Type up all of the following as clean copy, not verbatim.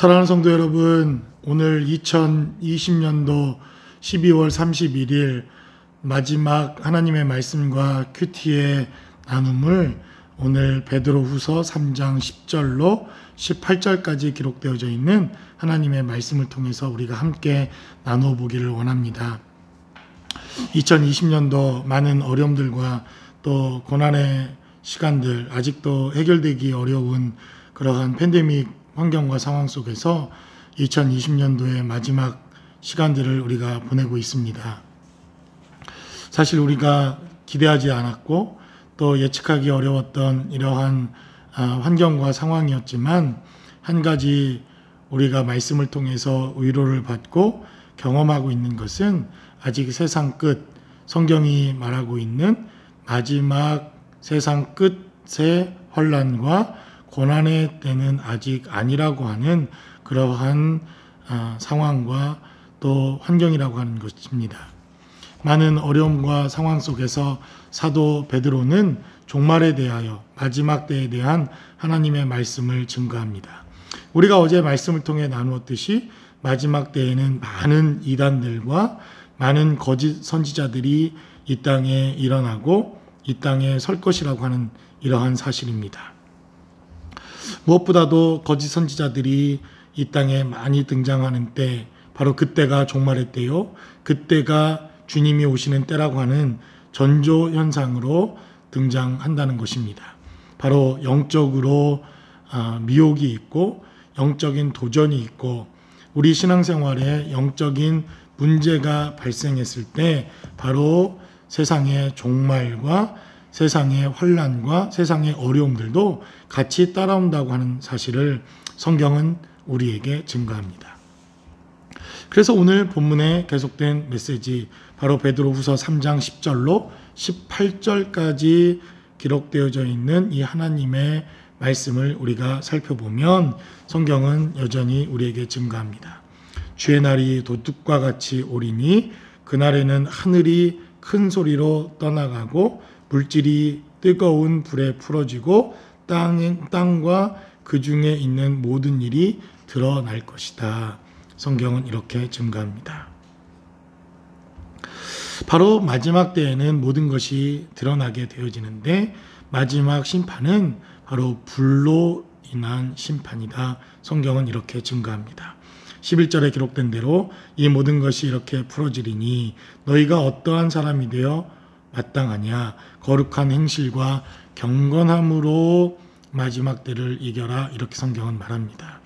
사랑하는 성도 여러분, 오늘 2020년도 12월 31일 마지막 하나님의 말씀과 큐티의 나눔을 오늘 베드로후서 3장 10절로 18절까지 기록되어져 있는 하나님의 말씀을 통해서 우리가 함께 나눠보기를 원합니다. 2020년도 많은 어려움들과 또 고난의 시간들, 아직도 해결되기 어려운 그러한 팬데믹 환경과 상황 속에서 2020년도의 마지막 시간들을 우리가 보내고 있습니다. 사실 우리가 기대하지 않았고 또 예측하기 어려웠던 이러한 환경과 상황이었지만 한 가지 우리가 말씀을 통해서 위로를 받고 경험하고 있는 것은 아직 세상 끝, 성경이 말하고 있는 마지막 세상 끝의 혼란과 고난의 때는 아직 아니라고 하는 그러한 상황과 또 환경이라고 하는 것입니다. 많은 어려움과 상황 속에서 사도 베드로는 종말에 대하여 마지막 때에 대한 하나님의 말씀을 증거합니다. 우리가 어제 말씀을 통해 나누었듯이 마지막 때에는 많은 이단들과 많은 거짓 선지자들이 이 땅에 일어나고 이 땅에 설 것이라고 하는 이러한 사실입니다. 무엇보다도 거짓 선지자들이 이 땅에 많이 등장하는 때, 바로 그때가 종말의 때요, 그때가 주님이 오시는 때라고 하는 전조 현상으로 등장한다는 것입니다. 바로 영적으로 미혹이 있고 영적인 도전이 있고 우리 신앙생활에 영적인 문제가 발생했을 때 바로 세상의 종말과 세상의 환난과 세상의 어려움들도 같이 따라온다고 하는 사실을 성경은 우리에게 증거합니다. 그래서 오늘 본문에 계속된 메시지, 바로 베드로후서 3장 10절로 18절까지 기록되어져 있는 이 하나님의 말씀을 우리가 살펴보면 성경은 여전히 우리에게 증거합니다. 주의 날이 도둑과 같이 오리니 그날에는 하늘이 큰 소리로 떠나가고 물질이 뜨거운 불에 풀어지고 땅과 그 중에 있는 모든 일이 드러날 것이다. 성경은 이렇게 증거합니다. 바로 마지막 때에는 모든 것이 드러나게 되어지는데 마지막 심판은 바로 불로 인한 심판이다. 성경은 이렇게 증거합니다. 11절에 기록된 대로 이 모든 것이 이렇게 풀어지리니 너희가 어떠한 사람이 되어 마땅하냐, 거룩한 행실과 경건함으로 마지막 때를 이겨라. 이렇게 성경은 말합니다.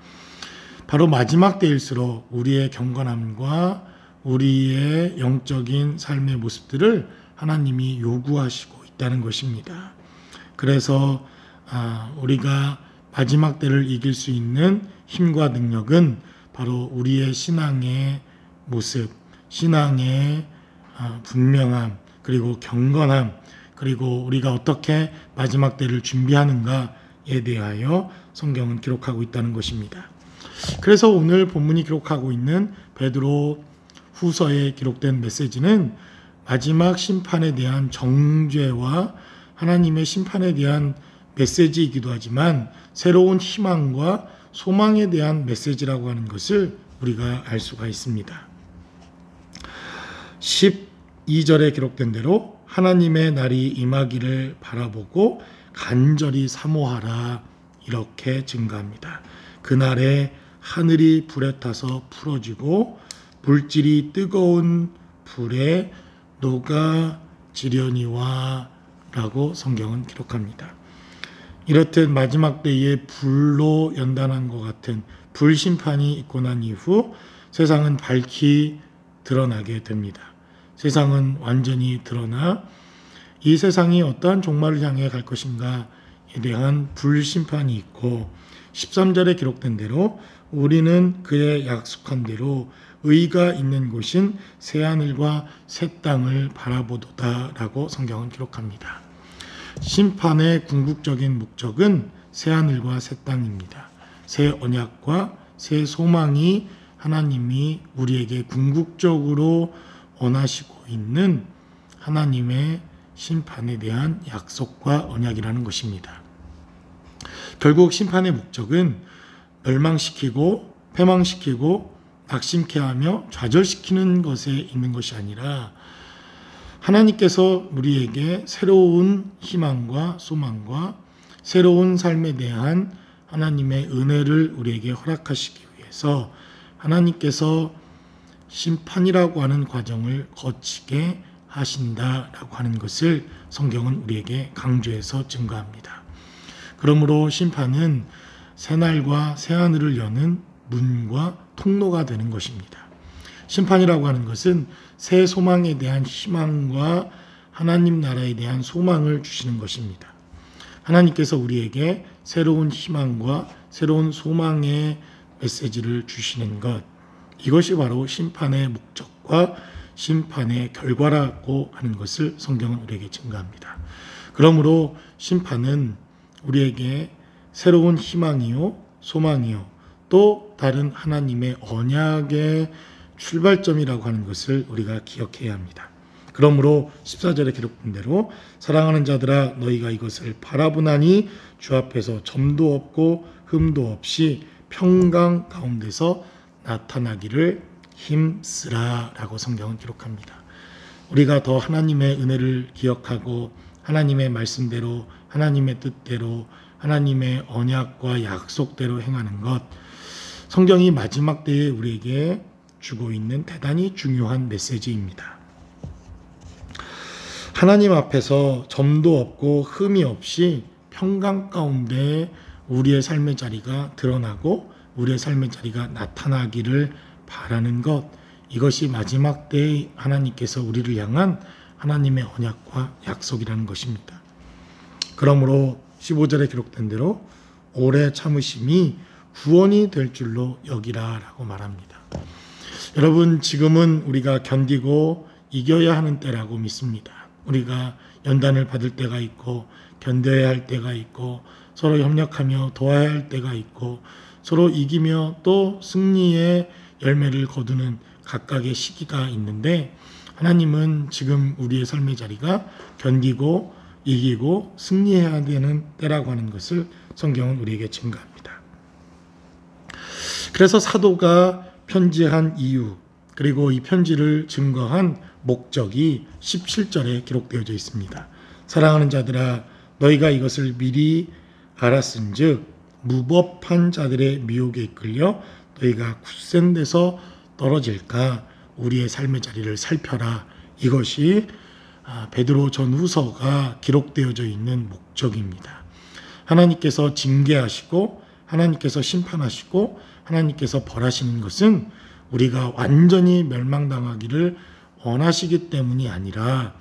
바로 마지막 때일수록 우리의 경건함과 우리의 영적인 삶의 모습들을 하나님이 요구하시고 있다는 것입니다. 그래서 우리가 마지막 때를 이길 수 있는 힘과 능력은 바로 우리의 신앙의 모습, 신앙의 분명함, 그리고 경건함, 그리고 우리가 어떻게 마지막 때를 준비하는가에 대하여 성경은 기록하고 있다는 것입니다. 그래서 오늘 본문이 기록하고 있는 베드로 후서에 기록된 메시지는 마지막 심판에 대한 정죄와 하나님의 심판에 대한 메시지이기도 하지만 새로운 희망과 소망에 대한 메시지라고 하는 것을 우리가 알 수가 있습니다. 12절에 기록된 대로 하나님의 날이 임하기를 바라보고 간절히 사모하라. 이렇게 증가합니다. 그날에 하늘이 불에 타서 풀어지고 물질이 뜨거운 불에 녹아지려니와 라고 성경은 기록합니다. 이렇듯 마지막 때에 불로 연단한 것 같은 불심판이 있고 난 이후 세상은 밝히 드러나게 됩니다. 세상은 완전히 드러나 이 세상이 어떠한 종말을 향해 갈 것인가에 대한 불심판이 있고 13절에 기록된 대로 우리는 그의 약속한 대로 의가 있는 곳인 새하늘과 새 땅을 바라보도다 라고 성경은 기록합니다. 심판의 궁극적인 목적은 새하늘과 새 땅입니다. 새 언약과 새 소망이 하나님이 우리에게 궁극적으로 원하시고 있는 하나님의 심판에 대한 약속과 언약이라는 것입니다. 결국 심판의 목적은 멸망시키고 패망시키고 낙심케 하며 좌절시키는 것에 있는 것이 아니라 하나님께서 우리에게 새로운 희망과 소망과 새로운 삶에 대한 하나님의 은혜를 우리에게 허락하시기 위해서 하나님께서 심판이라고 하는 과정을 거치게 하신다라고 하는 것을 성경은 우리에게 강조해서 증거합니다. 그러므로 심판은 새날과 새하늘을 여는 문과 통로가 되는 것입니다. 심판이라고 하는 것은 새 소망에 대한 희망과 하나님 나라에 대한 소망을 주시는 것입니다. 하나님께서 우리에게 새로운 희망과 새로운 소망의 메시지를 주시는 것, 이것이 바로 심판의 목적과 심판의 결과라고 하는 것을 성경은 우리에게 증거합니다. 그러므로 심판은 우리에게 새로운 희망이요, 소망이요, 또 다른 하나님의 언약의 출발점이라고 하는 것을 우리가 기억해야 합니다. 그러므로 14절에 기록된 대로 사랑하는 자들아 너희가 이것을 바라보나니 주 앞에서 점도 없고 흠도 없이 평강 가운데서 나타나기를 힘쓰라 라고 성경은 기록합니다. 우리가 더 하나님의 은혜를 기억하고 하나님의 말씀대로 하나님의 뜻대로 하나님의 언약과 약속대로 행하는 것, 성경이 마지막 때에 우리에게 주고 있는 대단히 중요한 메시지입니다. 하나님 앞에서 점도 없고 흠이 없이 평강 가운데 우리의 삶의 자리가 드러나고 우리의 삶의 자리가 나타나기를 바라는 것, 이것이 마지막 때에 하나님께서 우리를 향한 하나님의 언약과 약속이라는 것입니다. 그러므로 15절에 기록된 대로 오래 참으심이 구원이 될 줄로 여기라 라고 말합니다. 여러분, 지금은 우리가 견디고 이겨야 하는 때라고 믿습니다. 우리가 연단을 받을 때가 있고 견뎌야 할 때가 있고 서로 협력하며 도와야 할 때가 있고 서로 이기며 또 승리의 열매를 거두는 각각의 시기가 있는데, 하나님은 지금 우리의 삶의 자리가 견디고 이기고 승리해야 되는 때라고 하는 것을 성경은 우리에게 증거합니다. 그래서 사도가 편지한 이유, 그리고 이 편지를 증거한 목적이 17절에 기록되어져 있습니다. 사랑하는 자들아 너희가 이것을 미리 알았은즉 무법한 자들의 미혹에 이끌려 너희가 굳센 데서 떨어질까 우리의 삶의 자리를 살펴라. 이것이 베드로 전후서가 기록되어져 있는 목적입니다. 하나님께서 징계하시고 하나님께서 심판하시고 하나님께서 벌하시는 것은 우리가 완전히 멸망당하기를 원하시기 때문이 아니라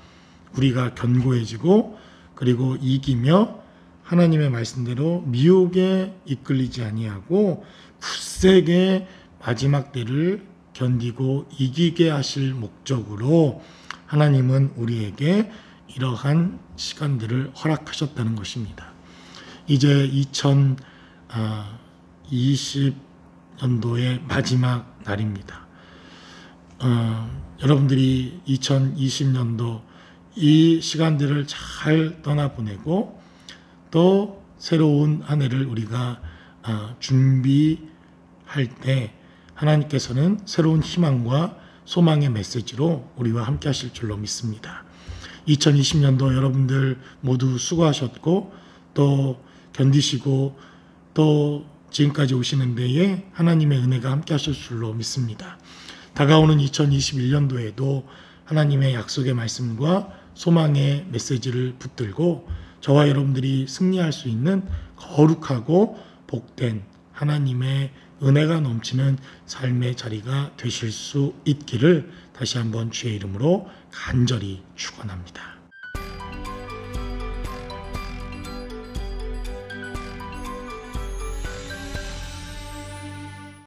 우리가 견고해지고 그리고 이기며 하나님의 말씀대로 미혹에 이끌리지 아니하고 굳세게 마지막 때를 견디고 이기게 하실 목적으로 하나님은 우리에게 이러한 시간들을 허락하셨다는 것입니다. 이제 2020년도의 마지막 날입니다. 여러분들이 2020년도 이 시간들을 잘 떠나보내고 또 새로운 한 해를 우리가 준비할 때 하나님께서는 새로운 희망과 소망의 메시지로 우리와 함께 하실 줄로 믿습니다. 2020년도 여러분들 모두 수고하셨고 또 견디시고 또 지금까지 오시는 데에 하나님의 은혜가 함께 하실 줄로 믿습니다. 다가오는 2021년도에도 하나님의 약속의 말씀과 소망의 메시지를 붙들고 저와 여러분들이 승리할 수 있는 거룩하고 복된 하나님의 은혜가 넘치는 삶의 자리가 되실 수 있기를 다시 한번 주의 이름으로 간절히 축원합니다.